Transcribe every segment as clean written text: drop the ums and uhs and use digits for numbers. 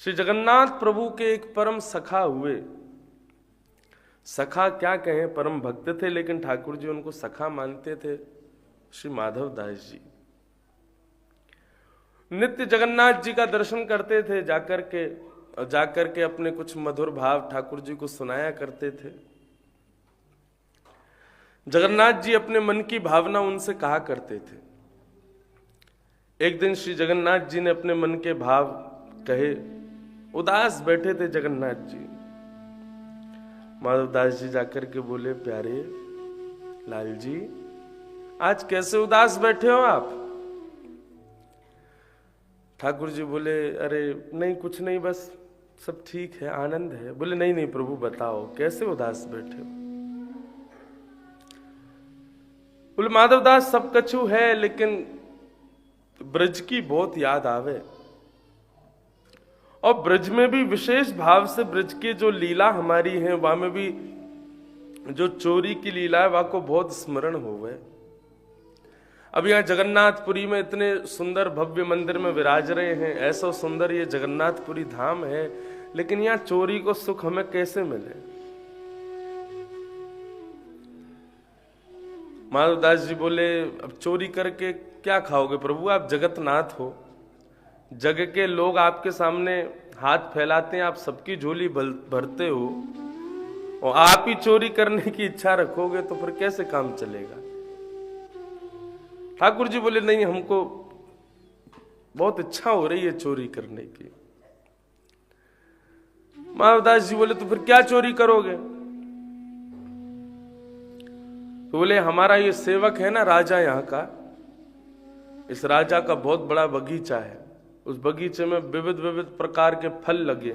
श्री जगन्नाथ प्रभु के एक परम सखा हुए। सखा क्या कहें, परम भक्त थे, लेकिन ठाकुर जी उनको सखा मानते थे। श्री माधव दास जी नित्य जगन्नाथ जी का दर्शन करते थे, जाकर के अपने कुछ मधुर भाव ठाकुर जी को सुनाया करते थे। जगन्नाथ जी अपने मन की भावना उनसे कहा करते थे। एक दिन श्री जगन्नाथ जी ने अपने मन के भाव कहे। उदास बैठे थे जगन्नाथ जी। माधवदास जी जाकर के बोले, प्यारे लाल जी, आज कैसे उदास बैठे हो आप? ठाकुर जी बोले, अरे नहीं, कुछ नहीं, बस सब ठीक है, आनंद है। बोले, नहीं नहीं प्रभु, बताओ कैसे उदास बैठे हो? बोले, माधवदास सब कछु है, लेकिन ब्रज की बहुत याद आवे, और ब्रज में भी विशेष भाव से ब्रज के जो लीला हमारी है, वहां में भी जो चोरी की लीला है, वहां को बहुत स्मरण हो गए। अब यहाँ जगन्नाथपुरी में इतने सुंदर भव्य मंदिर में विराज रहे हैं, ऐसा सुंदर ये जगन्नाथपुरी धाम है, लेकिन यहाँ चोरी को सुख हमें कैसे मिले? माधवदास जी बोले, अब चोरी करके क्या खाओगे प्रभु? आप जगतनाथ हो, जग के लोग आपके सामने हाथ फैलाते हैं, आप सबकी झोली भरते हो, और आप ही चोरी करने की इच्छा रखोगे तो फिर कैसे काम चलेगा? ठाकुर जी बोले, नहीं, हमको बहुत इच्छा हो रही है चोरी करने की। माधवदास जी बोले, तो फिर क्या चोरी करोगे? तो बोले, हमारा ये सेवक है ना राजा यहाँ का, इस राजा का बहुत बड़ा बगीचा है, उस बगीचे में विविध विविध प्रकार के फल लगे।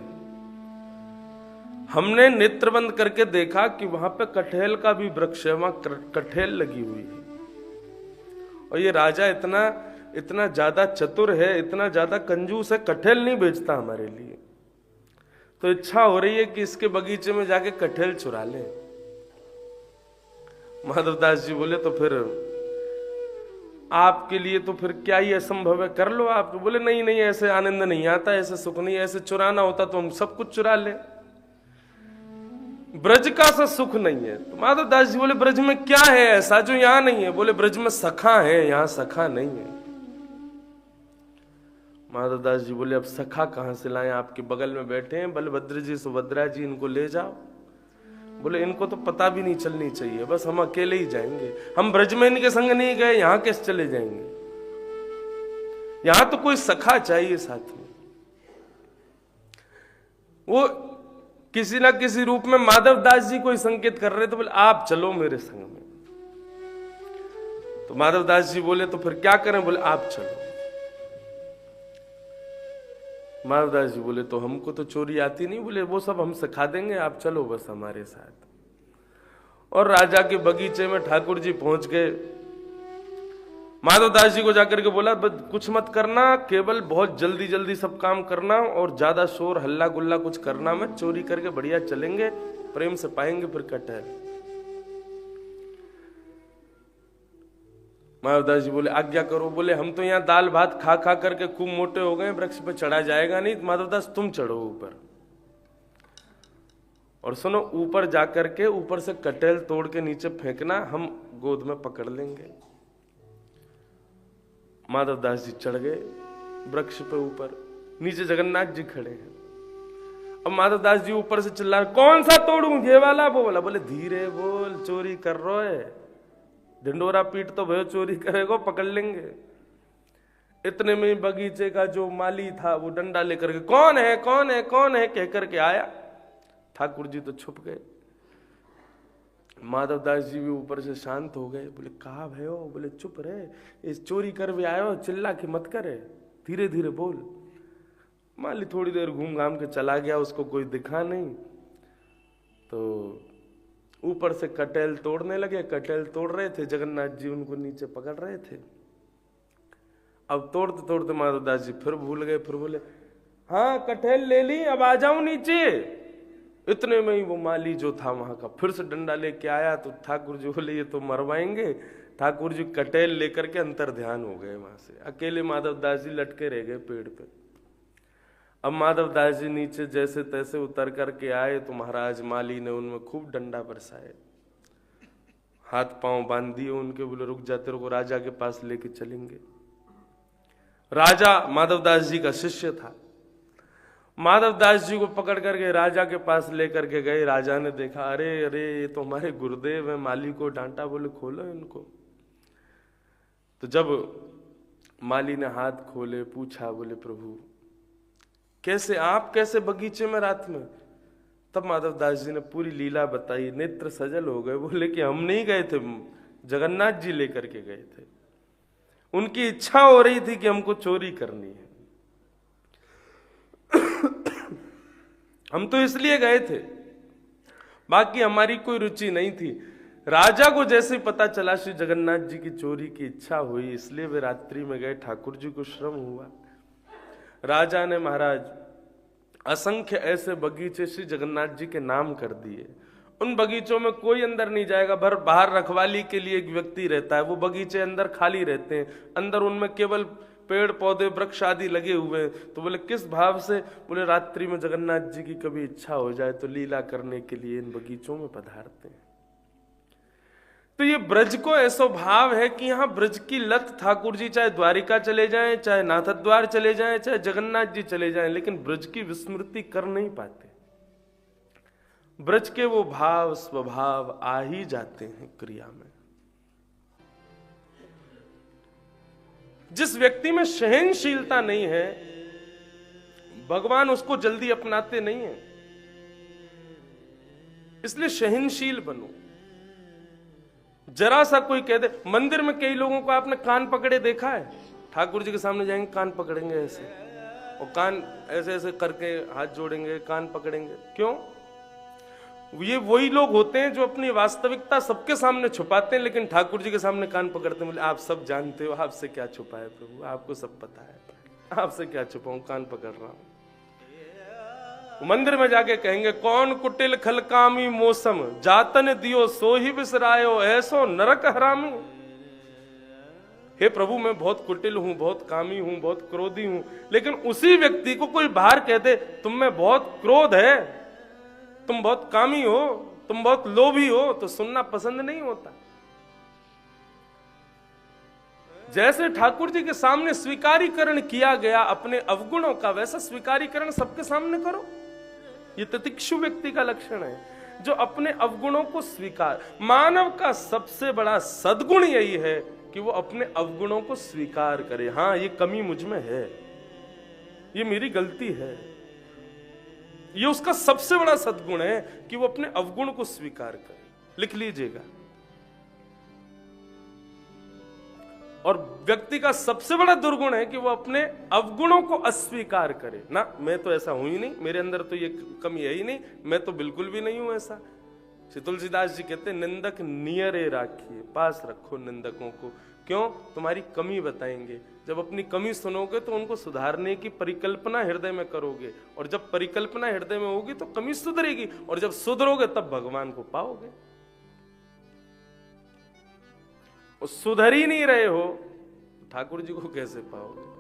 हमने नेत्र बंद करके देखा कि वहां पे कटहल का भी वृक्ष है, वहां कटहल लगी हुई है, और ये राजा इतना ज्यादा चतुर है, इतना ज्यादा कंजूस है, कटहल नहीं बेचता हमारे लिए। तो इच्छा हो रही है कि इसके बगीचे में जाके कटहल चुरा ले। माधवदास जी बोले, तो फिर आपके लिए तो फिर क्या ही असंभव है, कर लो आप। बोले, नहीं नहीं, ऐसे आनंद नहीं आता, ऐसे सुख नहीं, ऐसे चुराना होता तो हम सब कुछ चुरा ले, ब्रज का सा सुख नहीं है। तो माधवदास जी बोले, ब्रज में क्या है ऐसा जो यहां नहीं है? बोले, ब्रज में सखा है, यहां सखा नहीं है। माधवदास जी बोले, अब सखा कहां से लाएं? आपके बगल में बैठे हैं बलभद्र जी, सुभद्रा जी, इनको ले जाओ। बोले, इनको तो पता भी नहीं चलनी चाहिए, बस हम अकेले ही जाएंगे, हम ब्रज में इनके संग नहीं गए, यहां कैसे चले जाएंगे? यहां तो कोई सखा चाहिए साथ में। वो किसी ना किसी रूप में माधवदास जी को संकेत कर रहे, तो बोले, आप चलो मेरे संग में। तो माधवदास जी बोले, तो फिर क्या करें? बोले, आप चलो। माधवदास जी बोले, तो हमको तो चोरी आती नहीं। बोले, वो सब हम सिखा देंगे, आप चलो बस हमारे साथ। और राजा के बगीचे में ठाकुर जी पहुंच गए। माधवदास जी को जाकर के बोला, बस कुछ मत करना, केवल बहुत जल्दी जल्दी सब काम करना, और ज्यादा शोर हल्ला गुल्ला कुछ करना मत, चोरी करके बढ़िया चलेंगे, प्रेम से पाएंगे फिर कटहल। माधवदास जी बोले, आज्ञा करो। बोले, हम तो यहाँ दाल भात खा खा करके खूब मोटे हो गए, वृक्ष पे चढ़ा जाएगा नहीं, माधवदास तुम चढ़ो ऊपर, और सुनो, ऊपर जाकर के ऊपर से कटहल तोड़ के नीचे फेंकना, हम गोद में पकड़ लेंगे। माधवदास जी चढ़ गए वृक्ष पे ऊपर, नीचे जगन्नाथ जी खड़े हैं। अब माधवदास जी ऊपर से चिल्ला रहे, कौन सा तोड़ूं, ये वाला वो वाला? बोले, धीरे बोल, चोरी कर रो है, ढिंडोरा पीट तो भयो, चोरी करेगो पकड़ लेंगे। इतने में बगीचे का जो माली था वो डंडा लेकर के, कौन है कौन है कौन है कह करके आया। ठाकुर जी तो छुप गए। माधवदास जी भी ऊपर से शांत हो गए। बोले, कहा भयो? बोले, चुप रहे, इस चोरी कर भी आयो, चिल्ला के मत करे, धीरे धीरे बोल। माली थोड़ी देर घूम घाम के चला गया, उसको कोई दिखा नहीं। तो ऊपर से कटहल तोड़ने लगे, कटहल तोड़ रहे थे, जगन्नाथ जी उनको नीचे पकड़ रहे थे। अब तोड़ते तोड़ते माधवदास जी फिर भूल गए, फिर बोले, हाँ कटहल ले ली, अब आ जाऊं नीचे। इतने में ही वो माली जो था वहां का फिर से डंडा लेके आया। तो ठाकुर जी बोले, ये तो मरवाएंगे। ठाकुर जी कटहल लेकर के अंतर ध्यान हो गए। वहां से अकेले माधवदास जी लटके रह गए पेड़ पे। अब माधवदास जी नीचे जैसे तैसे उतर करके आए तो महाराज माली ने उनमें खूब डंडा बरसाए, हाथ पांव बांध दिए उनके, बोले रुक जा, तेरे को राजा के पास लेके चलेंगे। राजा माधवदास जी का शिष्य था, माधवदास जी को पकड़ करके राजा के पास लेकर के गए। राजा ने देखा, अरे अरे ये तो हमारे गुरुदेव है, माली को डांटा, बोले खोलो इनको। तो जब माली ने हाथ खोले, पूछा, बोले प्रभु कैसे, आप कैसे बगीचे में रात में? तब माधवदास जी ने पूरी लीला बताई, नेत्र सजल हो गए। बोले कि हम नहीं गए थे, जगन्नाथ जी लेकर के गए थे, उनकी इच्छा हो रही थी कि हमको चोरी करनी है, हम तो इसलिए गए थे, बाकी हमारी कोई रुचि नहीं थी। राजा को जैसे पता चला श्री जगन्नाथ जी की चोरी की इच्छा हुई, इसलिए वे रात्रि में गए, ठाकुर जी को श्रम हुआ। राजा ने महाराज असंख्य ऐसे बगीचे श्री जगन्नाथ जी के नाम कर दिए। उन बगीचों में कोई अंदर नहीं जाएगा, बाहर रखवाली के लिए एक व्यक्ति रहता है, वो बगीचे अंदर खाली रहते हैं, अंदर उनमें केवल पेड़ पौधे वृक्ष आदि लगे हुए हैं। तो बोले किस भाव से? बोले रात्रि में जगन्नाथ जी की कभी इच्छा हो जाए तो लीला करने के लिए इन बगीचों में पधारते हैं। तो ये ब्रज को ऐसा भाव है कि यहाँ ब्रज की लत, ठाकुर जी चाहे द्वारिका चले जाएं, चाहे नाथद्वार चले जाएं, चाहे जगन्नाथ जी चले जाएं, लेकिन ब्रज की विस्मृति कर नहीं पाते। ब्रज के वो भाव स्वभाव आ ही जाते हैं क्रिया में। जिस व्यक्ति में सहनशीलता नहीं है, भगवान उसको जल्दी अपनाते नहीं है। इसलिए सहनशील बनो। जरा सा कोई कह दे, मंदिर में कई लोगों को आपने कान पकड़े देखा है, ठाकुर जी के सामने जाएंगे कान पकड़ेंगे ऐसे, और कान ऐसे ऐसे करके हाथ जोड़ेंगे, कान पकड़ेंगे। क्यों? ये वही लोग होते हैं जो अपनी वास्तविकता सबके सामने छुपाते हैं, लेकिन ठाकुर जी के सामने कान पकड़ते हैं। बोले आप सब जानते हो, आपसे क्या छुपा है प्रभु, आपको सब पता है, आपसे क्या छुपाऊं, कान पकड़ रहा हूं। मंदिर में जाके कहेंगे, कौन कुटिल खलकामी मौसम, जातन दियो सो ही बिसरायो, ऐसो नरक हरामी। हे प्रभु मैं बहुत कुटिल हूं, बहुत कामी हूं, बहुत क्रोधी हूं, लेकिन उसी व्यक्ति को कोई बाहर कह दे तुम में बहुत क्रोध है, तुम बहुत कामी हो, तुम बहुत लोभी हो, तो सुनना पसंद नहीं होता। जैसे ठाकुर जी के सामने स्वीकारीकरण किया गया अपने अवगुणों का, वैसा स्वीकारीकरण सबके सामने करो। ये तितिक्षु व्यक्ति का लक्षण है, जो अपने अवगुणों को स्वीकार। मानव का सबसे बड़ा सद्गुण यही है कि वो अपने अवगुणों को स्वीकार करे। हाँ, ये कमी मुझ में है, ये मेरी गलती है, ये उसका सबसे बड़ा सद्गुण है कि वो अपने अवगुण को स्वीकार करे। लिख लीजिएगा। और व्यक्ति का सबसे बड़ा दुर्गुण है कि वो अपने अवगुणों को अस्वीकार करे। ना, मैं तो ऐसा हूं ही नहीं, मेरे अंदर तो ये कमी है ही नहीं, मैं तो बिल्कुल भी नहीं हूं ऐसा। श्री तुलसीदास जी कहते हैं, निंदक नियरे राखिए, पास रखो निंदकों को। क्यों? तुम्हारी कमी बताएंगे। जब अपनी कमी सुनोगे तो उनको सुधारने की परिकल्पना हृदय में करोगे, और जब परिकल्पना हृदय में होगी तो कमी सुधरेगी, और जब सुधरोगे तब भगवान को पाओगे। सुधर ही नहीं रहे हो, ठाकुर जी को कैसे पाओगे?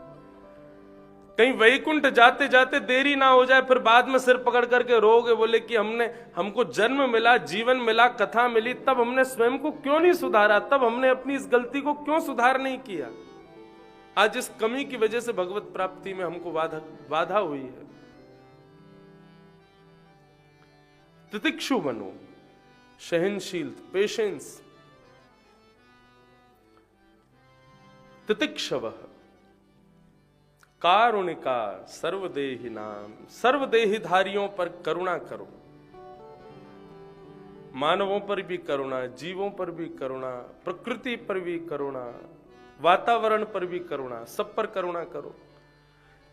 कहीं वैकुंठ जाते जाते देरी ना हो जाए, फिर बाद में सिर पकड़ करके रोगे, बोले कि हमको जन्म मिला, जीवन मिला, कथा मिली, तब हमने स्वयं को क्यों नहीं सुधारा, तब हमने अपनी इस गलती को क्यों सुधार नहीं किया। आज इस कमी की वजह से भगवत प्राप्ति में हमको बाधा हुई है। तितिक्षु बनो, सहनशील, पेशेंस। तितिक्षव कारुणिका सर्वदेहि नाम, सर्वदेहिधारियों पर करुणा करो। मानवों पर भी करुणा, जीवों पर भी करुणा, प्रकृति पर भी करुणा, वातावरण पर भी करुणा, सब पर करुणा करो।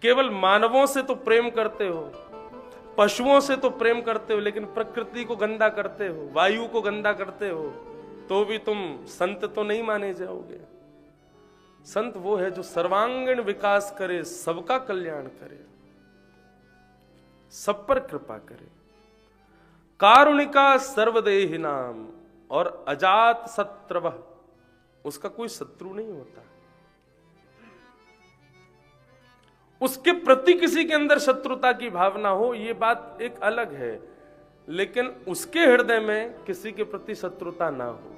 केवल मानवों से तो प्रेम करते हो, पशुओं से तो प्रेम करते हो, लेकिन प्रकृति को गंदा करते हो, वायु को गंदा करते हो, तो भी तुम संत तो नहीं माने जाओगे। संत वो है जो सर्वांगीण विकास करे, सबका कल्याण करे, सब पर कृपा करे। कारुणिका सर्वदेहि नाम, और अजात शत्रवः, उसका कोई शत्रु नहीं होता। उसके प्रति किसी के अंदर शत्रुता की भावना हो, ये बात एक अलग है, लेकिन उसके हृदय में किसी के प्रति शत्रुता ना हो,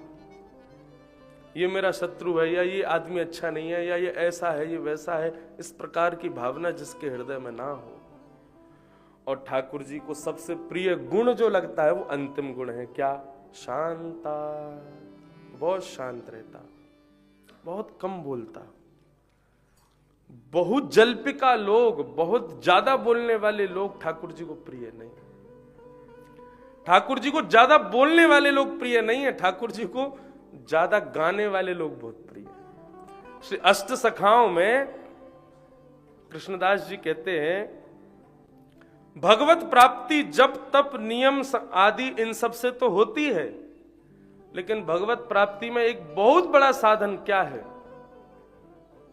ये मेरा शत्रु है, या ये आदमी अच्छा नहीं है, या ये ऐसा है, ये वैसा है, इस प्रकार की भावना जिसके हृदय में ना हो। और ठाकुर जी को सबसे प्रिय गुण जो लगता है वो अंतिम गुण है, क्या? शांता। बहुत शांत रहता, बहुत कम बोलता। बहुत जल्पिका लोग, बहुत ज्यादा बोलने वाले लोग ठाकुर जी को प्रिय नहीं। ठाकुर जी को ज्यादा बोलने वाले लोग प्रिय नहीं है, ठाकुर जी को ज्यादा गाने वाले लोग बहुत प्रिय है। श्री अष्ट सखाओं में कृष्णदास जी कहते हैं, भगवत प्राप्ति जप तप नियम आदि इन सब से तो होती है, लेकिन भगवत प्राप्ति में एक बहुत बड़ा साधन क्या है?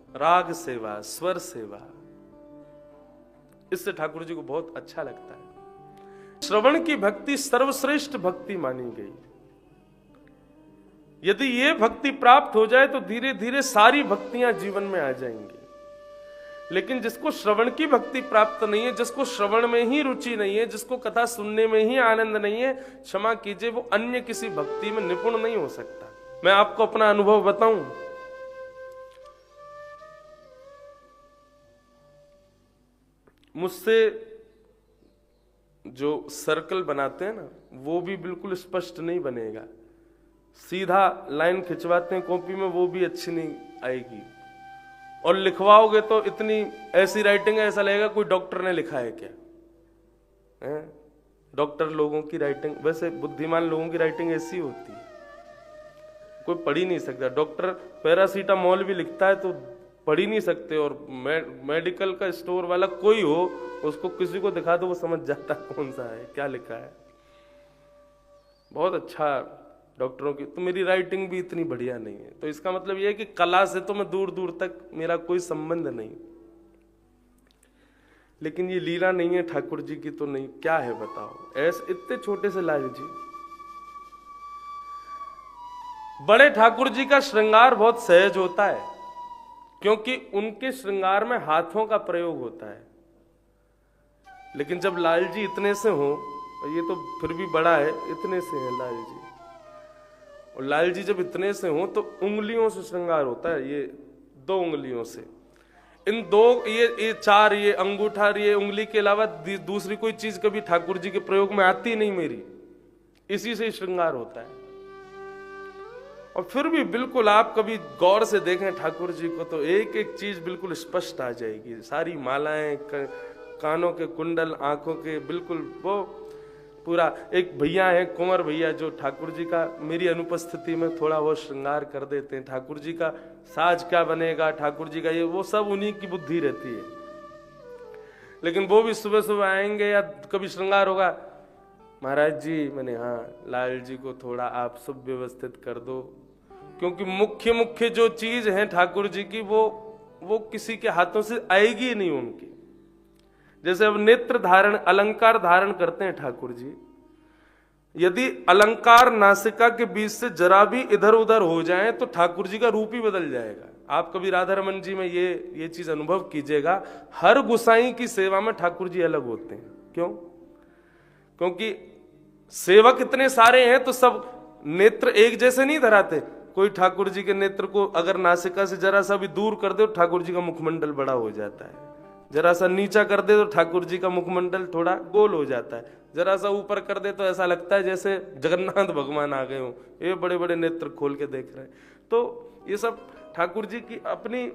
राग सेवा, स्वर सेवा। इससे ठाकुर जी को बहुत अच्छा लगता है। श्रवण की भक्ति सर्वश्रेष्ठ भक्ति मानी गई। यदि ये भक्ति प्राप्त हो जाए तो धीरे धीरे सारी भक्तियां जीवन में आ जाएंगी। लेकिन जिसको श्रवण की भक्ति प्राप्त नहीं है, जिसको श्रवण में ही रुचि नहीं है, जिसको कथा सुनने में ही आनंद नहीं है, क्षमा कीजिए, वो अन्य किसी भक्ति में निपुण नहीं हो सकता। मैं आपको अपना अनुभव बताऊं, मुझसे जो सर्कल बनाते हैं ना, वो भी बिल्कुल स्पष्ट नहीं बनेगा। सीधा लाइन खिंचवाते हैं कॉपी में, वो भी अच्छी नहीं आएगी। और लिखवाओगे तो इतनी ऐसी राइटिंग है, ऐसा लगेगा कोई डॉक्टर ने लिखा है क्या है? डॉक्टर लोगों की राइटिंग, वैसे बुद्धिमान लोगों की राइटिंग ऐसी होती है, कोई पढ़ ही नहीं सकता। डॉक्टर पैरासीटामोल भी लिखता है तो पढ़ ही नहीं सकते, और मेडिकल का स्टोर वाला कोई हो, उसको किसी को दिखा दो वो समझ जाता कौन सा है, क्या लिखा है। बहुत अच्छा डॉक्टरों की, तो मेरी राइटिंग भी इतनी बढ़िया नहीं है। तो इसका मतलब यह है कि कला से तो मैं दूर दूर तक मेरा कोई संबंध नहीं। लेकिन ये लीला नहीं है ठाकुर जी की, तो नहीं, क्या है बताओ? ऐसे इतने छोटे से लाल जी, बड़े ठाकुर जी का श्रृंगार बहुत सहज होता है, क्योंकि उनके श्रृंगार में हाथों का प्रयोग होता है। लेकिन जब लाल जी इतने से हो, ये तो फिर भी बड़ा है, इतने से है लाल जी, और लाल जी जब इतने से हो तो उंगलियों से श्रृंगार होता है, ये 2 उंगलियों से। इन 2 ये 4, ये अंगूठा, ये उंगली के अलावा दूसरी कोई चीज कभी ठाकुर जी के प्रयोग में आती नहीं मेरी, इसी से श्रृंगार होता है। और फिर भी बिल्कुल आप कभी गौर से देखें ठाकुर जी को तो एक एक चीज बिल्कुल स्पष्ट आ जाएगी। सारी मालाएं, कानों के कुंडल, आंखों के, बिल्कुल वो पूरा। एक भैया है कुंवर भैया, जो ठाकुर जी का मेरी अनुपस्थिति में थोड़ा बहुत श्रृंगार कर देते हैं। ठाकुर जी का साज क्या बनेगा, ठाकुर जी का ये वो सब उन्हीं की बुद्धि रहती है। लेकिन वो भी सुबह सुबह आएंगे या कभी श्रृंगार होगा, महाराज जी, मैंने हाँ लाल जी को थोड़ा आप सब व्यवस्थित कर दो, क्योंकि मुख्य मुख्य जो चीज है ठाकुर जी की वो किसी के हाथों से आएगी नहीं उनकी। जैसे अब नेत्र धारण, अलंकार धारण करते हैं ठाकुर जी, यदि अलंकार नासिका के बीच से जरा भी इधर उधर हो जाए तो ठाकुर जी का रूप ही बदल जाएगा। आप कभी राधा रमन जी में ये चीज अनुभव कीजिएगा, हर गुसाई की सेवा में ठाकुर जी अलग होते हैं। क्यों? क्योंकि सेवक इतने सारे हैं तो सब नेत्र एक जैसे नहीं धराते। कोई ठाकुर जी के नेत्र को अगर नासिका से जरा सा भी दूर कर दे तो ठाकुर जी का मुखमंडल बड़ा हो जाता है, जरा सा नीचा कर दे तो ठाकुर जी का मुखमंडल थोड़ा गोल हो जाता है, जरा सा ऊपर कर दे तो ऐसा लगता है जैसे जगन्नाथ भगवान आ गए हो, ये बड़े बड़े नेत्र खोल के देख रहे हैं। तो ये सब ठाकुर जी की अपनी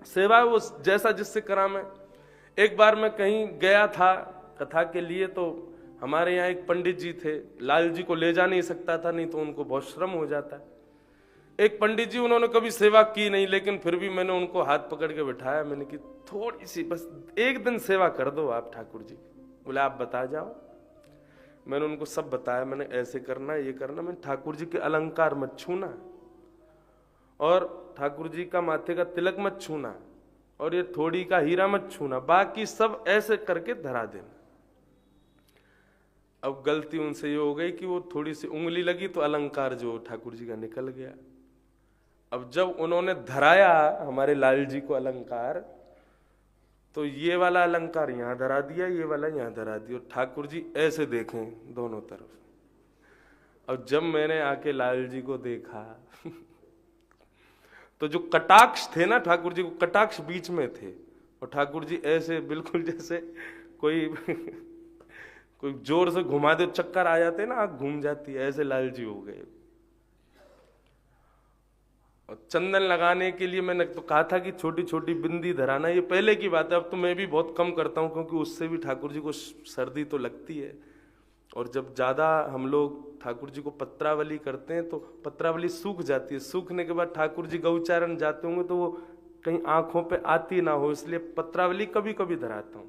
सेवा, वो जैसा जिससे करामे। एक बार मैं कहीं गया था कथा के लिए, तो हमारे यहाँ एक पंडित जी थे, लाल जी को ले जा नहीं सकता था, नहीं तो उनको बहुत श्रम हो जाता है। एक पंडित जी, उन्होंने कभी सेवा की नहीं, लेकिन फिर भी मैंने उनको हाथ पकड़ के बिठाया, मैंने कि थोड़ी सी बस एक दिन सेवा कर दो आप ठाकुर जी। बोले आप बता जाओ। मैंने उनको सब बताया, मैंने ऐसे करना, ये करना, मैंने ठाकुर जी के अलंकार मत छूना, और ठाकुर जी का माथे का तिलक मत छूना, और ये थोड़ी का हीरा मत छूना, बाकी सब ऐसे करके धरा देना। अब गलती उनसे ये हो गई कि वो थोड़ी सी उंगली लगी तो अलंकार जो ठाकुर जी का निकल गया। अब जब उन्होंने धराया हमारे लाल जी को अलंकार, तो ये वाला अलंकार यहाँ धरा दिया, ये वाला यहाँ धरा दिया। ठाकुर जी ऐसे देखें दोनों तरफ। और जब मैंने आके लाल जी को देखा तो जो कटाक्ष थे ना ठाकुर जी को, कटाक्ष बीच में थे, और ठाकुर जी ऐसे बिल्कुल जैसे कोई कोई जोर से घुमा दे, चक्कर आ जाते ना, आंख घूम जाती है, ऐसे लाल जी हो गए। और चंदन लगाने के लिए मैंने तो कहा था कि छोटी छोटी बिंदी धराना, ये पहले की बात है। अब तो मैं भी बहुत कम करता हूं, क्योंकि उससे भी ठाकुर जी को सर्दी तो लगती है। और जब ज्यादा हम लोग ठाकुर जी को पत्रावली करते हैं तो पत्रावली सूख जाती है। सूखने के बाद ठाकुर जी गौचारण जाते होंगे तो वो कहीं आंखों पे आती ना हो, इसलिए पत्रावली कभी कभी धराता हूँ।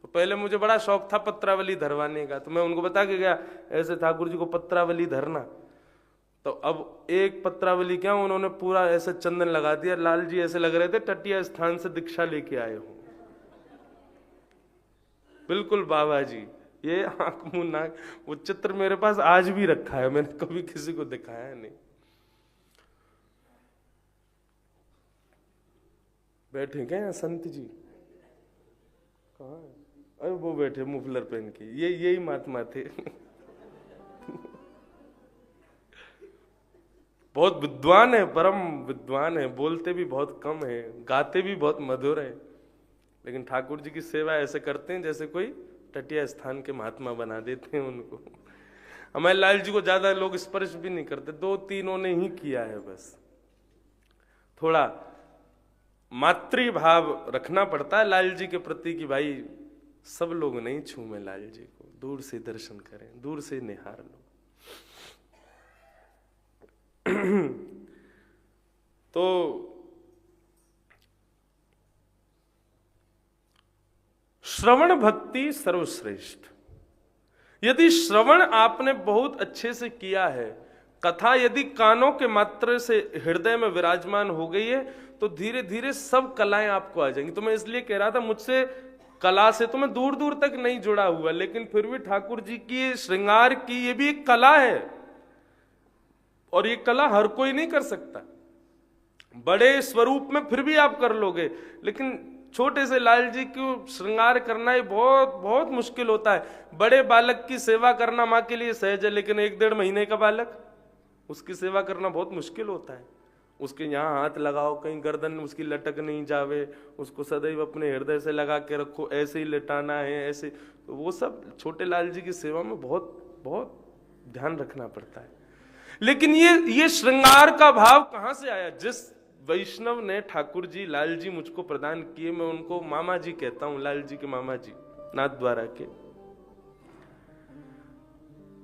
तो पहले मुझे बड़ा शौक था पत्रावली धरवाने का, तो मैं उनको बता के गया ऐसे ठाकुर जी को पत्रावली धरना। तो अब एक पत्रावली क्या, उन्होंने पूरा ऐसे चंदन लगा दिया। लाल जी ऐसे लग रहे थे टटिया स्थान से दीक्षा लेके आए हो, बिल्कुल बाबा जी। ये आंख मुंह नाक, वो चित्र मेरे पास आज भी रखा है, मैंने कभी किसी को दिखाया नहीं। बैठे क्या यहाँ संत जी? कहाँ है? अरे वो बैठे मुफलर पहन के, ये यही महात्मा थे। बहुत विद्वान है, परम विद्वान है, बोलते भी बहुत कम है, गाते भी बहुत मधुर है, लेकिन ठाकुर जी की सेवा ऐसे करते हैं जैसे कोई तटीय स्थान के महात्मा बना देते हैं उनको। हमारे लाल जी को ज्यादा लोग स्पर्श भी नहीं करते, 2-3 ने ही किया है बस। थोड़ा मातृभाव रखना पड़ता है लाल जी के प्रति कि भाई सब लोग नहीं छूमे लाल जी को, दूर से दर्शन करें, दूर से निहार लो। तो श्रवण भक्ति सर्वश्रेष्ठ। यदि श्रवण आपने बहुत अच्छे से किया है, कथा यदि कानों के मात्र से हृदय में विराजमान हो गई है, तो धीरे धीरे सब कलाएं आपको आ जाएंगी। तो मैं इसलिए कह रहा था, मुझसे कला से तो मैं दूर दूर तक नहीं जुड़ा हुआ, लेकिन फिर भी ठाकुर जी की श्रृंगार की ये भी एक कला है, और ये कला हर कोई नहीं कर सकता। बड़े स्वरूप में फिर भी आप कर लोगे, लेकिन छोटे से लाल जी को श्रृंगार करना ही बहुत बहुत मुश्किल होता है। बड़े बालक की सेवा करना माँ के लिए सहज है, लेकिन 1-1.5 महीने का बालक, उसकी सेवा करना बहुत मुश्किल होता है। उसके यहाँ हाथ लगाओ, कहीं गर्दन उसकी लटक नहीं जावे, उसको सदैव अपने हृदय से लगा के रखो, ऐसे ही लेटाना है, ऐसे। तो वो सब छोटे लाल जी की सेवा में बहुत बहुत ध्यान रखना पड़ता है। लेकिन ये श्रृंगार का भाव कहां से आया? जिस वैष्णव ने ठाकुर जी लाल जी मुझको प्रदान किए, मैं उनको मामा जी कहता हूं, लाल जी के मामा जी, नाथ द्वारा के।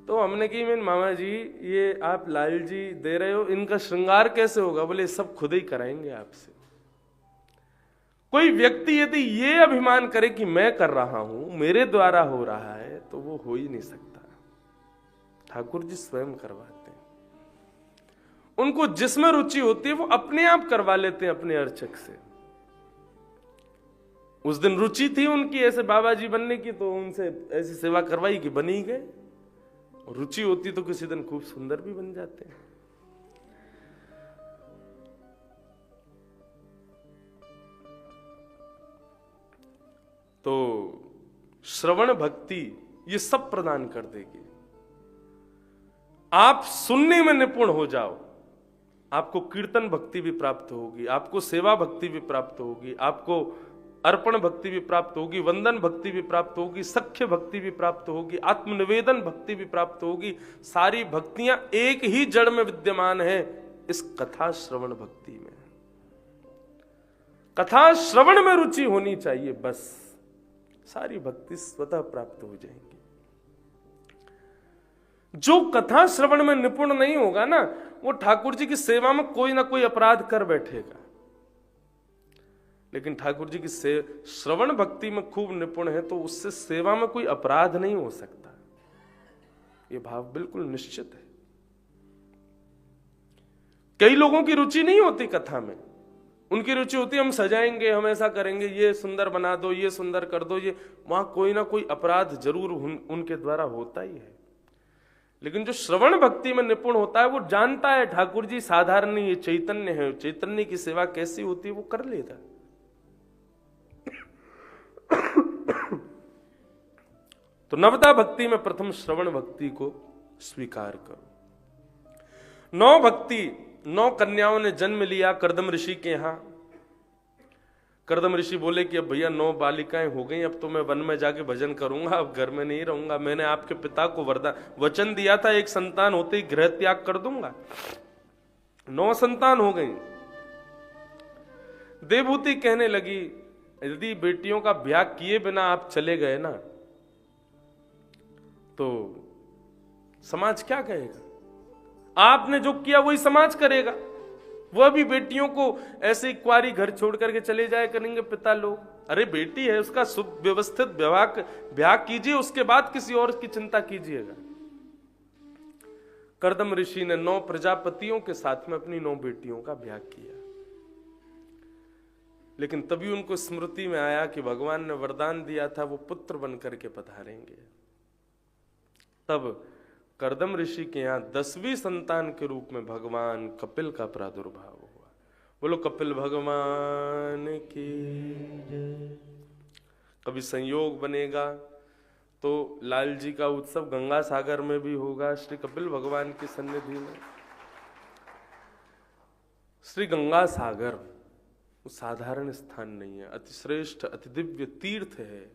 तो हमने कही, मैं मामा जी ये आप लाल जी दे रहे हो, इनका श्रृंगार कैसे होगा? बोले सब खुद ही कराएंगे आपसे। कोई व्यक्ति यदि ये अभिमान करे कि मैं कर रहा हूं, मेरे द्वारा हो रहा है, तो वो हो ही नहीं सकता। ठाकुर जी स्वयं करवाते हैं। उनको जिसमें रुचि होती है वो अपने आप करवा लेते हैं अपने अर्चक से। उस दिन रुचि थी उनकी ऐसे बाबा जी बनने की, तो उनसे ऐसी सेवा करवाई कि बन ही गए। रुचि होती तो किसी दिन खूब सुंदर भी बन जाते हैं। तो श्रवण भक्ति ये सब प्रदान कर देगी। आप सुनने में निपुण हो जाओ, आपको कीर्तन भक्ति भी प्राप्त होगी, आपको सेवा भक्ति भी प्राप्त होगी, आपको अर्पण भक्ति भी प्राप्त होगी, वंदन भक्ति भी प्राप्त होगी, सख्य भक्ति भी प्राप्त होगी, आत्मनिवेदन भक्ति भी प्राप्त होगी। सारी भक्तियां एक ही जड़ में विद्यमान है, इस कथा श्रवण भक्ति में। कथा श्रवण में रुचि होनी चाहिए, बस सारी भक्ति स्वतः प्राप्त हो जाएंगी। जो कथा श्रवण में निपुण नहीं होगा ना, वो ठाकुर जी की सेवा में कोई ना कोई अपराध कर बैठेगा। लेकिन ठाकुर जी की श्रवण भक्ति में खूब निपुण है, तो उससे सेवा में कोई अपराध नहीं हो सकता। ये भाव बिल्कुल निश्चित है। कई लोगों की रुचि नहीं होती कथा में, उनकी रुचि होती है हम सजाएंगे, हम ऐसा करेंगे, ये सुंदर बना दो, ये सुंदर कर दो, ये। वहां कोई ना कोई अपराध जरूर उनके द्वारा होता ही है। लेकिन जो श्रवण भक्ति में निपुण होता है, वो जानता है ठाकुर जी साधारण नहीं, ये चैतन्य है, चैतन्य की सेवा कैसी होती है वो कर लेता। तो नवदा भक्ति में प्रथम श्रवण भक्ति को स्वीकार करो। 9 भक्ति, 9 कन्याओं ने जन्म लिया कर्दम ऋषि के यहां। कर्दम ऋषि बोले कि अब भैया 9 बालिकाएं हो गई, अब तो मैं वन में जाके भजन करूंगा, अब घर में नहीं रहूंगा। मैंने आपके पिता को वचन दिया था एक संतान होते ही गृह त्याग कर दूंगा। 9 संतान हो गई। देवहूति कहने लगी, यदि बेटियों का ब्याह किए बिना आप चले गए ना, तो समाज क्या कहेगा? आपने जो किया वही समाज करेगा। वह भी बेटियों को ऐसे ही कुंवारी घर छोड़ करके चले जाए करेंगे पिता लोग। अरे बेटी है, उसका सुव्यवस्थित ब्याह कीजिए, उसके बाद किसी और की चिंता कीजिएगा। कर्दम ऋषि ने 9 प्रजापतियों के साथ में अपनी 9 बेटियों का ब्याह किया। लेकिन तभी उनको स्मृति में आया कि भगवान ने वरदान दिया था वो पुत्र बन करके पधारेंगे। तब कर्दम ऋषि के यहां 10वीं संतान के रूप में भगवान कपिल का प्रादुर्भाव हुआ। बोलो कपिल भगवान की जय। कभी संयोग बनेगा तो लाल जी का उत्सव गंगा सागर में भी होगा, श्री कपिल भगवान की सन्निधि में। श्री गंगा सागर साधारण स्थान नहीं है, अति श्रेष्ठ अति दिव्य तीर्थ है।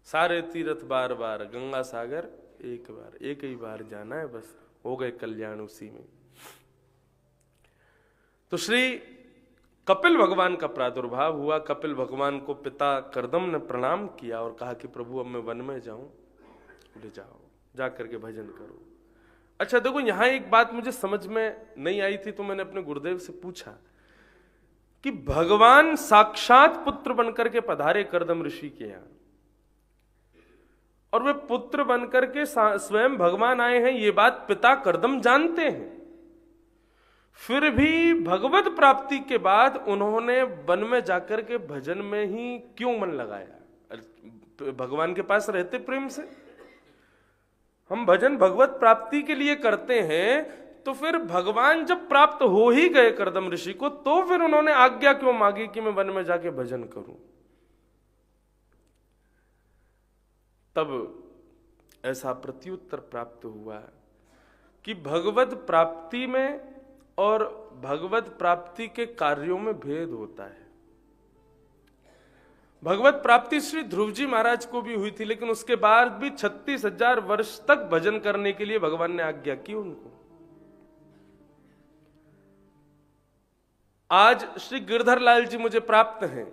सारे तीर्थ बार बार, गंगा सागर एक बार, एक ही बार जाना है, बस हो गए कल्याण उसी में। तो श्री कपिल भगवान का प्रादुर्भाव हुआ। कपिल भगवान को पिता कर्दम ने प्रणाम किया और कहा कि प्रभु अब मैं वन में जाऊं। ले जाओ, जा करके भजन करो। अच्छा देखो, यहां एक बात मुझे समझ में नहीं आई थी, तो मैंने अपने गुरुदेव से पूछा कि भगवान साक्षात पुत्र बनकर के पधारे कर्दम ऋषि के यहां, और वे पुत्र बनकर के स्वयं भगवान आए हैं, ये बात पिता कर्दम जानते हैं। फिर भी भगवत प्राप्ति के बाद उन्होंने वन में जाकर के भजन में ही क्यों मन लगाया? भगवान के पास रहते प्रेम से। हम भजन भगवत प्राप्ति के लिए करते हैं, तो फिर भगवान जब प्राप्त हो ही गए कर्दम ऋषि को, तो फिर उन्होंने आज्ञा क्यों मांगी कि मैं वन में जाके भजन करूं? तब ऐसा प्रत्युत्तर प्राप्त हुआ कि भगवत प्राप्ति में और भगवत प्राप्ति के कार्यों में भेद होता है। भगवत प्राप्ति श्री ध्रुव जी महाराज को भी हुई थी, लेकिन उसके बाद भी 36,000 वर्ष तक भजन करने के लिए भगवान ने आज्ञा की उनको। आज श्री गिरधर लाल जी मुझे प्राप्त हैं,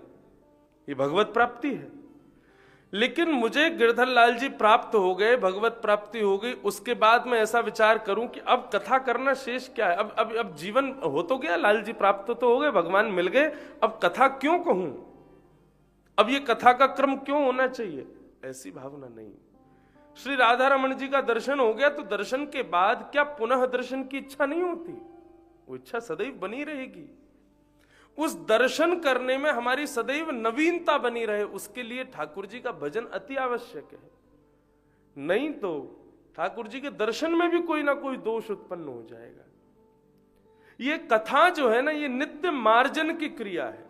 ये भगवत प्राप्ति है। लेकिन मुझे गिरधर लाल जी प्राप्त हो गए, भगवत प्राप्ति हो गई, उसके बाद मैं ऐसा विचार करूं कि अब कथा करना शेष क्या है? अब जीवन हो तो गया, लाल जी प्राप्त तो हो गए, भगवान मिल गए, अब कथा क्यों कहूं? अब ये कथा का क्रम क्यों होना चाहिए? ऐसी भावना नहीं। श्री राधा रमन जी का दर्शन हो गया, तो दर्शन के बाद क्या पुनः दर्शन की इच्छा नहीं होती? वो इच्छा सदैव बनी रहेगी। उस दर्शन करने में हमारी सदैव नवीनता बनी रहे, उसके लिए ठाकुर जी का भजन अति आवश्यक है। नहीं तो ठाकुर जी के दर्शन में भी कोई ना कोई दोष उत्पन्न हो जाएगा। ये कथा जो है ना, ये नित्य मार्जन की क्रिया है।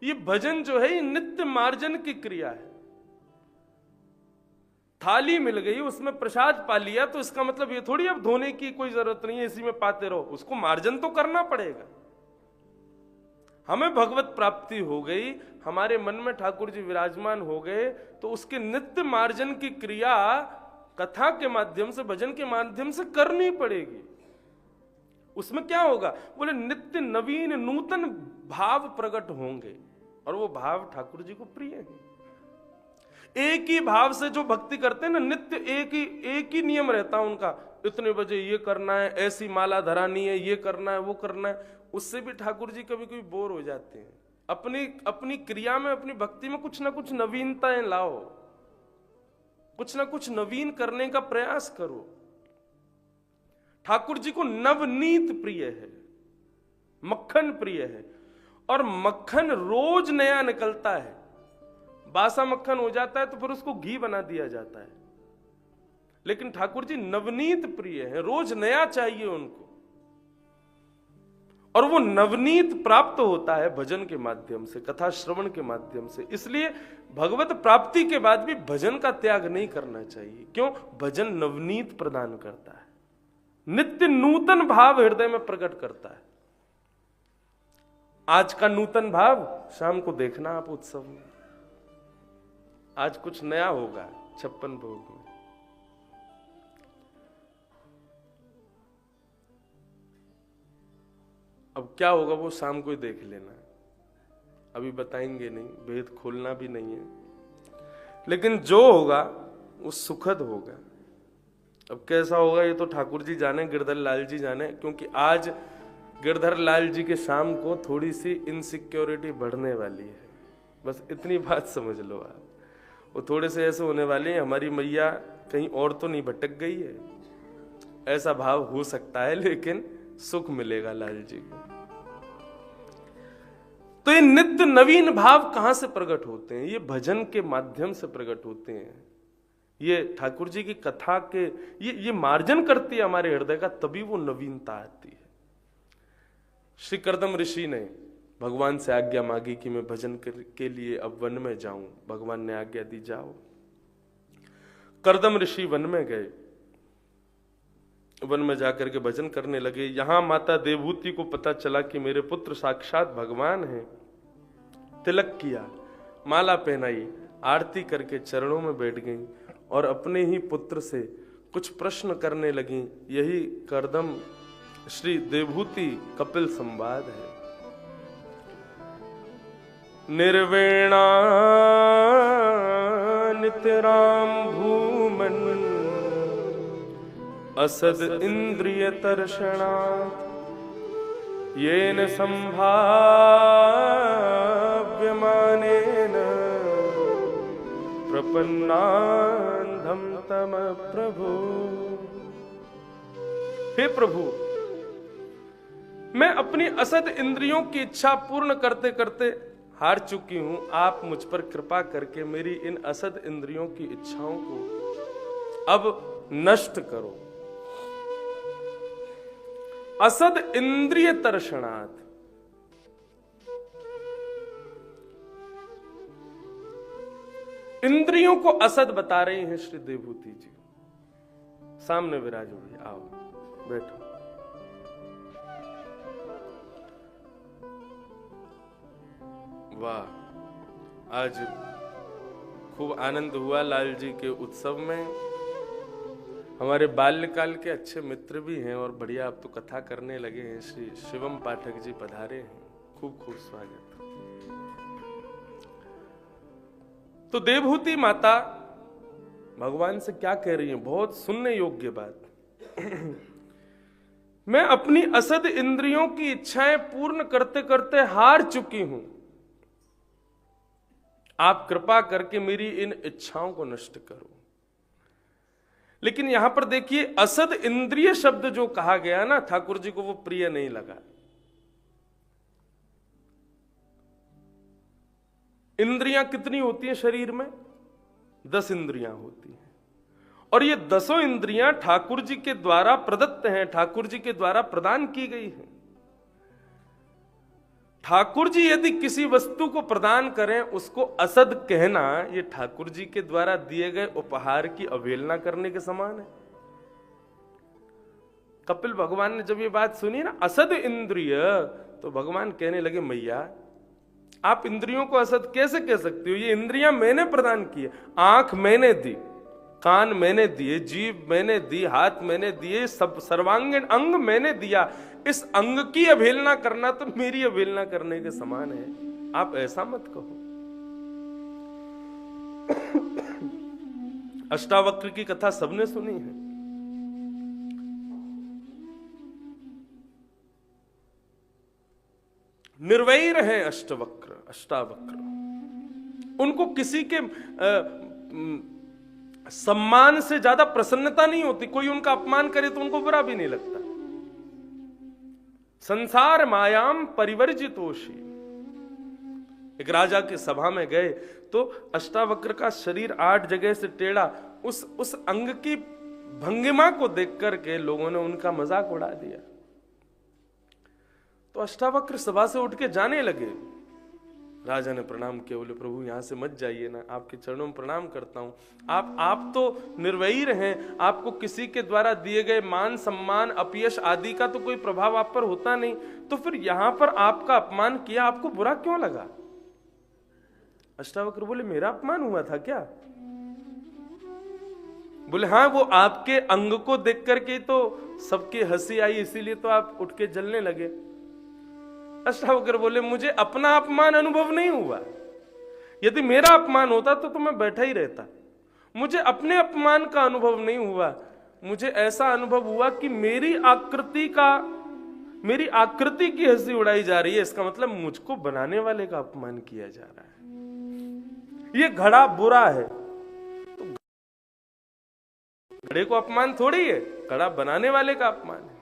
ये भजन जो है, ये नित्य मार्जन की क्रिया है। थाली मिल गई, उसमें प्रसाद पा लिया, तो इसका मतलब ये थोड़ी अब धोने की कोई जरूरत नहीं है, इसी में पाते रहो। उसको मार्जन तो करना पड़ेगा। हमें भगवत प्राप्ति हो गई, हमारे मन में ठाकुर जी विराजमान हो गए, तो उसके नित्य मार्जन की क्रिया कथा के माध्यम से, भजन के माध्यम से करनी पड़ेगी। उसमें क्या होगा? बोले नित्य नवीन नूतन भाव प्रकट होंगे, और वो भाव ठाकुर जी को प्रिय है। एक ही भाव से जो भक्ति करते हैं ना, नित्य एक ही नियम रहता है उनका, इतने बजे ये करना है, ऐसी माला धरानी है, ये करना है, वो करना है। उससे भी ठाकुर जी कभी कभी बोर हो जाते हैं। अपनी क्रिया में, अपनी भक्ति में कुछ ना कुछ नवीनताएं लाओ, कुछ ना कुछ नवीन करने का प्रयास करो। ठाकुर जी को नवनीत प्रिय है, मक्खन प्रिय है, और मक्खन रोज नया निकलता है। बासा मक्खन हो जाता है तो फिर उसको घी बना दिया जाता है, लेकिन ठाकुर जी नवनीत प्रिय है, रोज नया चाहिए उनको। और वो नवनीत प्राप्त होता है भजन के माध्यम से, कथा श्रवण के माध्यम से। इसलिए भगवत प्राप्ति के बाद भी भजन का त्याग नहीं करना चाहिए। क्यों? भजन नवनीत प्रदान करता है, नित्य नूतन भाव हृदय में प्रकट करता है। आज का नूतन भाव शाम को देखना आप उत्सव में, आज कुछ नया होगा 56 भोग में। अब क्या होगा वो शाम को ही देख लेना, अभी बताएंगे नहीं, भेद खोलना भी नहीं है, लेकिन जो होगा वो सुखद होगा। अब कैसा होगा ये तो ठाकुर जी जाने, गिरधर लाल जी जाने, क्योंकि आज गिरधर लाल जी के शाम को थोड़ी सी इनसिक्योरिटी बढ़ने वाली है, बस इतनी बात समझ लो आप। वो थोड़े से ऐसे होने वाले हैं, हमारी मैया कहीं और तो नहीं भटक गई है, ऐसा भाव हो सकता है, लेकिन सुख मिलेगा लाल जी को। तो ये नित्य नवीन भाव कहां से प्रकट होते हैं? ये भजन के माध्यम से प्रकट होते हैं। ये ठाकुर जी की कथा के ये मार्जन करती है हमारे हृदय का, तभी वो नवीनता आती है। श्री कर्दम ऋषि ने भगवान से आज्ञा मांगी कि मैं भजन के लिए अब वन में जाऊं। भगवान ने आज्ञा दी, जाओ। कर्दम ऋषि वन में गए, वन में जाकर के भजन करने लगे। यहां माता देवहूति को पता चला कि मेरे पुत्र साक्षात भगवान हैं। तिलक किया, माला पहनाई, आरती करके चरणों में बैठ गई और अपने ही पुत्र से कुछ प्रश्न करने लगी। यही कर्दम श्री देवहूति कपिल संवाद है। निर्वेणा नितराम भूमन असद इंद्रिय तर्षणात् येन संभाव्यमानेन प्रपन्नान्धं तम प्रभु। हे प्रभु, मैं अपनी असद इंद्रियों की इच्छा पूर्ण करते करते हार चुकी हूं। आप मुझ पर कृपा करके मेरी इन असद इंद्रियों की इच्छाओं को अब नष्ट करो। असद इंद्रिय तर्षणात्, इंद्रियों को असद बता रही हैं श्री देवहूति जी। सामने विराजो भाई, आओ बैठो। वाह, आज खूब आनंद हुआ लाल जी के उत्सव में। हमारे बाल्यकाल के अच्छे मित्र भी हैं और बढ़िया अब तो कथा करने लगे हैं। श्री शिवम पाठक जी पधारे हैं, खूब खूब स्वागत। तो देवहूति माता भगवान से क्या कह रही है, बहुत सुनने योग्य बात। मैं अपनी असद इंद्रियों की इच्छाएं पूर्ण करते करते हार चुकी हूं। आप कृपा करके मेरी इन इच्छाओं को नष्ट करो। लेकिन यहां पर देखिए, असद इंद्रिय शब्द जो कहा गया ना, ठाकुर जी को वो प्रिय नहीं लगा। इंद्रियां कितनी होती हैं शरीर में? 10 इंद्रियां होती हैं, और ये 10 इंद्रियां ठाकुर जी के द्वारा प्रदत्त हैं, ठाकुर जी के द्वारा प्रदान की गई हैं। ठाकुर जी यदि किसी वस्तु को प्रदान करें, उसको असद कहना ये ठाकुर जी के द्वारा दिए गए उपहार की अवहेलना करने के समान है। कपिल भगवान ने जब ये बात सुनी ना, असद इंद्रिय, तो भगवान कहने लगे, मैया आप इंद्रियों को असद कैसे कह सकती हो? ये इंद्रियां मैंने प्रदान की है। आंख मैंने दी, कान मैंने दिए, जीभ मैंने दी, हाथ मैंने दिए, सब सर्वांगीण अंग मैंने दिया। इस अंग की अवहेलना करना तो मेरी अवहेलना करने के समान है। आप ऐसा मत कहो। अष्टावक्र की कथा सबने सुनी है। निर्वैर हैं अष्टावक्र। उनको किसी के सम्मान से ज्यादा प्रसन्नता नहीं होती। कोई उनका अपमान करे तो उनको बुरा भी नहीं लगता। संसार मायाम परिवर्जितोषी। एक राजा की सभा में गए तो अष्टावक्र का शरीर 8 जगह से टेढ़ा, उस अंग की भंगिमा को देख करके लोगों ने उनका मजाक उड़ा दिया। तो अष्टावक्र सभा से उठ के जाने लगे। राजा ने प्रणाम किया, बोले प्रभु यहां से मत जाइए ना, आपके चरणों में प्रणाम करता हूं। आप तो निर्वैर हैं, आपको किसी के द्वारा दिए गए मान सम्मान अपयश आदि का तो कोई प्रभाव आप पर होता नहीं, तो फिर यहां पर आपका अपमान किया, आपको बुरा क्यों लगा? अष्टावक्र बोले मेरा अपमान हुआ था क्या? बोले हाँ, वो आपके अंग को देख करके तो सबकी हंसी आई, इसीलिए तो आप उठ के जलने लगे। अष्टावक्र बोले मुझे अपना अपमान अनुभव नहीं हुआ, यदि मेरा अपमान होता तो मैं बैठा ही रहता। मुझे अपने अपमान का अनुभव नहीं हुआ, मुझे ऐसा अनुभव हुआ कि मेरी आकृति की हंसी उड़ाई जा रही है, इसका मतलब मुझको बनाने वाले का अपमान किया जा रहा है। ये घड़ा बुरा है तो घड़े को अपमान थोड़ी है, घड़ा बनाने वाले का अपमान है।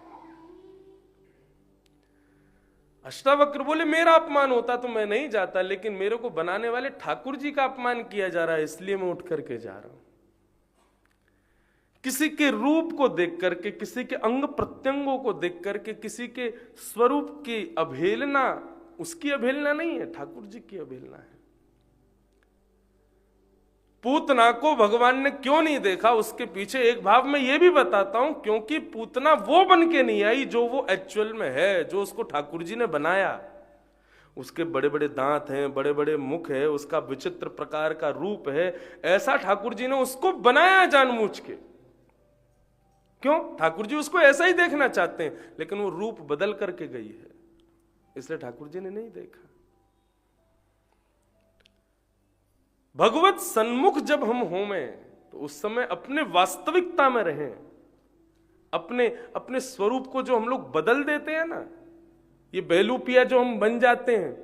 अष्टावक्र बोले मेरा अपमान होता तो मैं नहीं जाता, लेकिन मेरे को बनाने वाले ठाकुर जी का अपमान किया जा रहा है, इसलिए मैं उठ करके जा रहा हूं। किसी के रूप को देख करके, किसी के अंग प्रत्यंगों को देख करके, किसी के स्वरूप की अवहेलना, उसकी अवहेलना नहीं है, ठाकुर जी की अवहेलना है। पूतना को भगवान ने क्यों नहीं देखा, उसके पीछे एक भाव में यह भी बताता हूं, क्योंकि पूतना वो बन के नहीं आई जो वो एक्चुअल में है, जो उसको ठाकुर जी ने बनाया। उसके बड़े बड़े दांत हैं, बड़े बड़े मुख है, उसका विचित्र प्रकार का रूप है, ऐसा ठाकुर जी ने उसको बनाया जानबूझ के। क्यों? ठाकुर जी उसको ऐसा ही देखना चाहते हैं, लेकिन वो रूप बदल करके गई है, इसलिए ठाकुर जी ने नहीं देखा। भगवत सन्मुख जब हम होमें तो उस समय अपने वास्तविकता में रहें, अपने स्वरूप को जो हम लोग बदल देते हैं ना, ये बेलूपिया जो हम बन जाते हैं,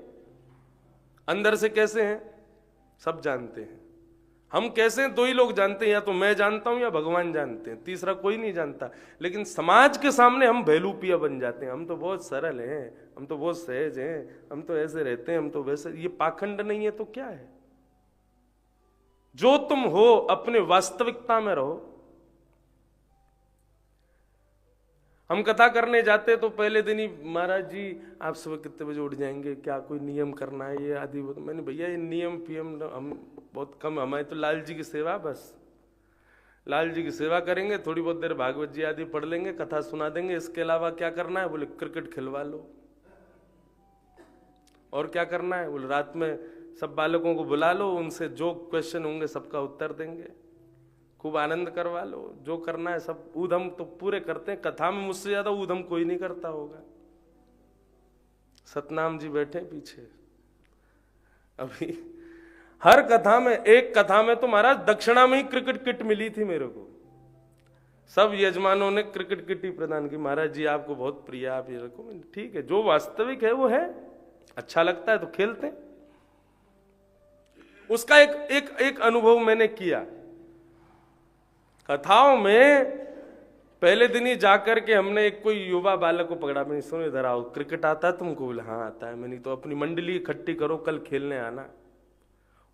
अंदर से कैसे हैं सब जानते हैं। हम कैसे हैं दो ही लोग जानते हैं, या तो मैं जानता हूं या भगवान जानते हैं, तीसरा कोई नहीं जानता। लेकिन समाज के सामने हम बेलूपिया बन जाते हैं, हम तो बहुत सरल हैं, हम तो बहुत सहज हैं, हम तो ऐसे रहते हैं, हम तो वैसे। ये पाखंड नहीं है तो क्या है? जो तुम हो अपने वास्तविकता में रहो। हम कथा करने जाते तो पहले दिन ही महाराज जी आप सुबह कितने बजे उठ जाएंगे, क्या कोई नियम करना है ये आदि। मैंने भैया ये नियम पीएम हम बहुत कम, हमारे तो लाल जी की सेवा, बस लाल जी की सेवा करेंगे, थोड़ी बहुत देर भागवत जी आदि पढ़ लेंगे, कथा सुना देंगे, इसके अलावा क्या करना है? बोले क्रिकेट खिलवा लो। और क्या करना है? बोले रात में सब बालकों को बुला लो, उनसे जो क्वेश्चन होंगे सबका उत्तर देंगे, खूब आनंद करवा लो, जो करना है सब। ऊधम तो पूरे करते हैं, कथा में मुझसे ज्यादा ऊधम कोई नहीं करता होगा। सतनाम जी बैठे पीछे, अभी हर कथा में, एक कथा में तो महाराज दक्षिणा में ही क्रिकेट किट मिली थी मेरे को। सब यजमानों ने क्रिकेट किट ही प्रदान की, महाराज जी आपको बहुत प्रिय, आप ये रखो। ठीक है, जो वास्तविक है वो है, अच्छा लगता है तो खेलते हैं। उसका एक अनुभव मैंने किया कथाओं में। पहले दिन ही जाकर के हमने एक कोई युवा बालक को पकड़ा, मैंने सुनो इधर आओ, क्रिकेट आता है तुमको? बोले हाँ आता है। मैंने तो अपनी मंडली इकट्ठी करो, कल खेलने आना।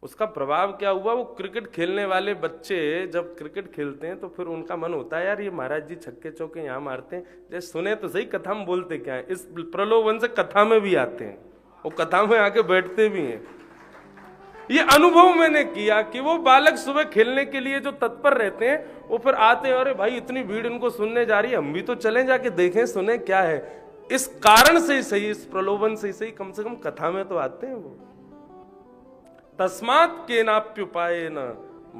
उसका प्रभाव क्या हुआ, वो क्रिकेट खेलने वाले बच्चे जब क्रिकेट खेलते हैं तो फिर उनका मन होता है यार ये महाराज जी छक्के चौके यहाँ मारते हैं, जैसे सुने तो सही कथा में बोलते क्या है। इस प्रलोभन से कथा में भी आते हैं, वो कथा में आके बैठते भी हैं। ये अनुभव मैंने किया कि वो बालक सुबह खेलने के लिए जो तत्पर रहते हैं, वो फिर आते हैं, अरे भाई इतनी भीड़ इनको सुनने जा रही है, हम भी तो चलें जाके देखें सुने क्या है। इस कारण से ही सही, इस प्रलोभन से ही सही, कम से कम कथा में तो आते हैं वो। तस्मात् केनाप्युपायेन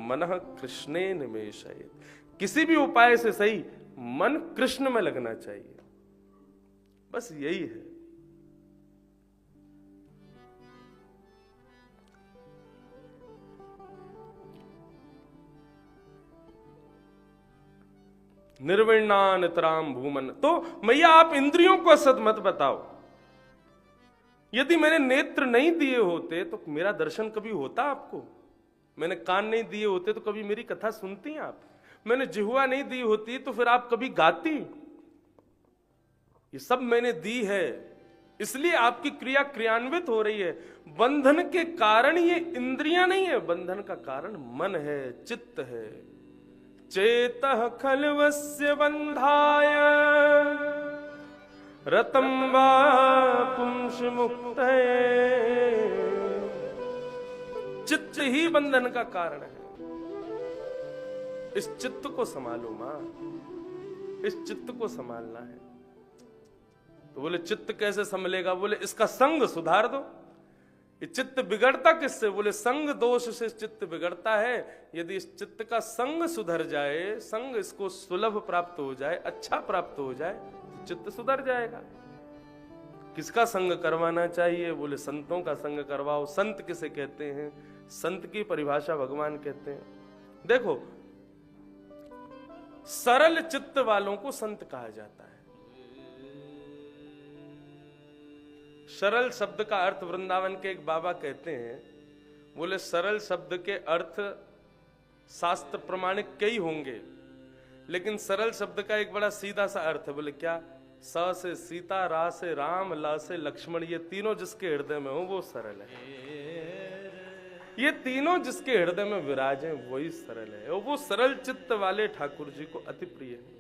मनः कृष्णे निमेषयेत्। किसी भी उपाय से सही मन कृष्ण में लगना चाहिए, बस यही है। निर्विण्णानितराम भूमन। तो मैया आप इंद्रियों को असत मत बताओ। यदि मैंने नेत्र नहीं दिए होते तो मेरा दर्शन कभी होता आपको? मैंने कान नहीं दिए होते तो कभी मेरी कथा सुनती आप? मैंने जिह्वा नहीं दी होती तो फिर आप कभी गाती? ये सब मैंने दी है, इसलिए आपकी क्रिया क्रियान्वित हो रही है। बंधन के कारण ये इंद्रियां नहीं है, बंधन का कारण मन है, चित्त है। चेतः खल्वस्य बंधाय रतं वा पुंस मुक्त, चित्त ही बंधन का कारण है। इस चित्त को संभालो मां, इस चित्त को संभालना है। तो बोले चित्त कैसे संभलेगा? बोले इसका संग सुधार दो। ये चित्त बिगड़ता किससे? बोले संग दोष से चित्त बिगड़ता है। यदि इस चित्त का संग सुधर जाए, संग इसको सुलभ प्राप्त हो जाए, अच्छा प्राप्त हो जाए, तो चित्त सुधर जाएगा। किसका संग करवाना चाहिए? बोले संतों का संग करवाओ। संत किसे कहते हैं? संत की परिभाषा भगवान कहते हैं। देखो, सरल चित्त वालों को संत कहा जाता है। सरल शब्द का अर्थ वृंदावन के एक बाबा कहते हैं, बोले सरल शब्द के अर्थ शास्त्र प्रमाणिक कई होंगे, लेकिन सरल शब्द का एक बड़ा सीधा सा अर्थ है। बोले क्या? स से सीता, रा से राम, ला से लक्ष्मण, ये तीनों जिसके हृदय में हो वो सरल है। ये तीनों जिसके हृदय में विराजे वही सरल है, और वो सरल चित्त वाले ठाकुर जी को अति प्रिय है।